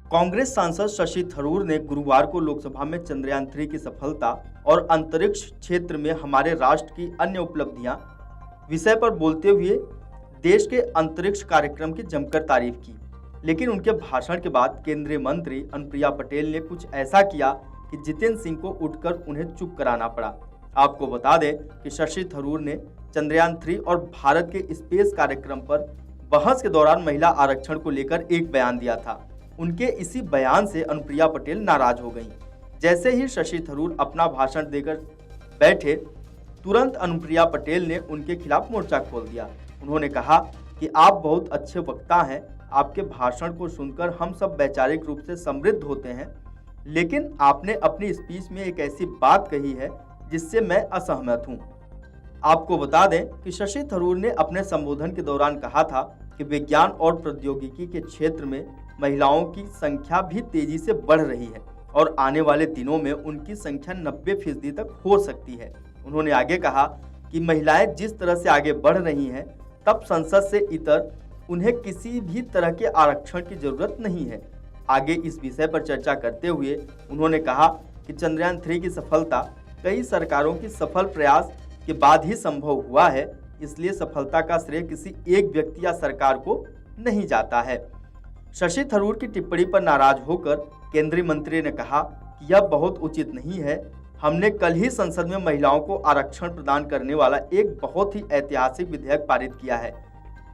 कांग्रेस सांसद शशि थरूर ने गुरुवार को लोकसभा में चंद्रयान 3 की सफलता और अंतरिक्ष क्षेत्र में हमारे राष्ट्र की अन्य उपलब्धियां विषय पर बोलते हुए देश के अंतरिक्ष कार्यक्रम की जमकर तारीफ की। लेकिन उनके भाषण के बाद केंद्रीय मंत्री अनुप्रिया पटेल ने कुछ ऐसा किया कि जितेंद्र सिंह को उठकर उन्हें चुप कराना पड़ा। आपको बता दें कि शशि थरूर ने चंद्रयान 3 और भारत के स्पेस कार्यक्रम पर बहस के दौरान महिला आरक्षण को लेकर एक बयान दिया था। उनके इसी बयान से अनुप्रिया पटेल नाराज हो गईं। जैसे ही शशि थरूर अपना भाषण देकर बैठे, तुरंत अनुप्रिया पटेल ने उनके खिलाफ मोर्चा खोल दिया। उन्होंने कहा कि आप बहुत अच्छे वक्ता हैं, आपके भाषण को सुनकर हम सब वैचारिक रूप से समृद्ध होते हैं, लेकिन आपने अपनी स्पीच में एक ऐसी बात कही है जिससे मैं असहमत हूं। आपको बता दें कि शशि थरूर ने अपने संबोधन के दौरान कहा था कि विज्ञान और प्रौद्योगिकी के क्षेत्र में महिलाओं की संख्या भी तेजी से बढ़ रही है और आने वाले दिनों में उनकी संख्या 90% तक हो सकती है। उन्होंने आगे कहा कि महिलाएं जिस तरह से आगे बढ़ रही हैं, तब संसद से इतर उन्हें किसी भी तरह के आरक्षण की जरूरत नहीं है। आगे इस विषय पर चर्चा करते हुए उन्होंने कहा कि चंद्रयान 3 की सफलता कई सरकारों की सफल प्रयास के बाद ही संभव हुआ है, इसलिए सफलता का श्रेय किसी एक व्यक्ति या सरकार को नहीं जाता है। शशि थरूर की टिप्पणी पर नाराज होकर केंद्रीय मंत्री ने कहा कि यह बहुत उचित नहीं है। हमने कल ही संसद में महिलाओं को आरक्षण प्रदान करने वाला एक बहुत ही ऐतिहासिक विधेयक पारित किया है।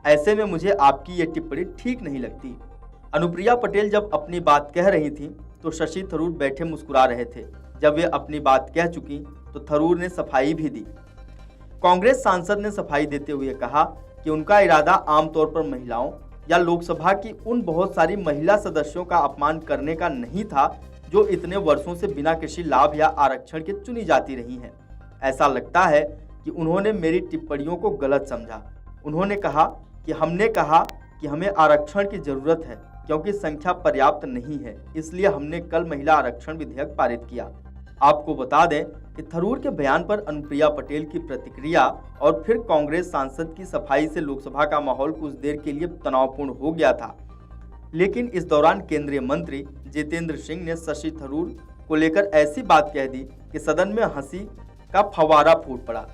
ऐसे में मुझे आपकी ये टिप्पणी ठीक नहीं लगती। अनुप्रिया पटेल जब अपनी बात कह रही थी तो शशि थरूर बैठे मुस्कुरा रहे थे। जब वे अपनी बात कह चुकी तो थरूर ने सफाई भी दी। कांग्रेस सांसद ने सफाई देते हुए कहा कि उनका इरादा आमतौर पर महिलाओं या लोकसभा की उन बहुत सारी महिला सदस्यों का अपमान करने का नहीं था जो इतने वर्षों से बिना किसी लाभ या आरक्षण के चुनी जाती रही हैं। ऐसा लगता है कि उन्होंने मेरी टिप्पणियों को गलत समझा। उन्होंने कहा कि हमने कहा कि हमें आरक्षण की जरूरत है क्योंकि संख्या पर्याप्त नहीं है, इसलिए हमने कल महिला आरक्षण विधेयक पारित किया। आपको बता दें कि थरूर के बयान पर अनुप्रिया पटेल की प्रतिक्रिया और फिर कांग्रेस सांसद की सफाई से लोकसभा का माहौल कुछ देर के लिए तनावपूर्ण हो गया था। लेकिन इस दौरान केंद्रीय मंत्री जितेंद्र सिंह ने शशि थरूर को लेकर ऐसी बात कह दी कि सदन में हंसी का फव्वारा फूट पड़ा।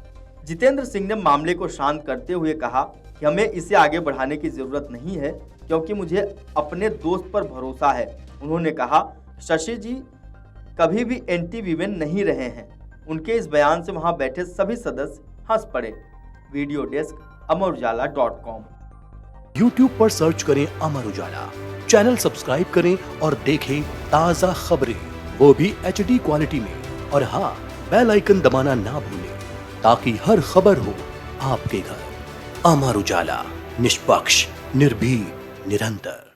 जितेंद्र सिंह ने मामले को शांत करते हुए कहा कि हमें इसे आगे बढ़ाने की जरूरत नहीं है क्योंकि मुझे अपने दोस्त पर भरोसा है। उन्होंने कहा शशि जी कभी भी एंटी वीमेन नहीं रहे हैं। उनके इस बयान से वहां बैठे सभी सदस्य हंस पड़े। Video desk Amar Ujala. YouTube पर सर्च करें अमर उजाला, चैनल सब्सक्राइब करें और देखें ताज़ा खबरें, वो भी HD क्वालिटी में। और हाँ, बेल आइकन दबाना ना भूलें ताकि हर खबर हो आपके घर। अमर उजाला, निष्पक्ष, निर्भीक, निरंतर।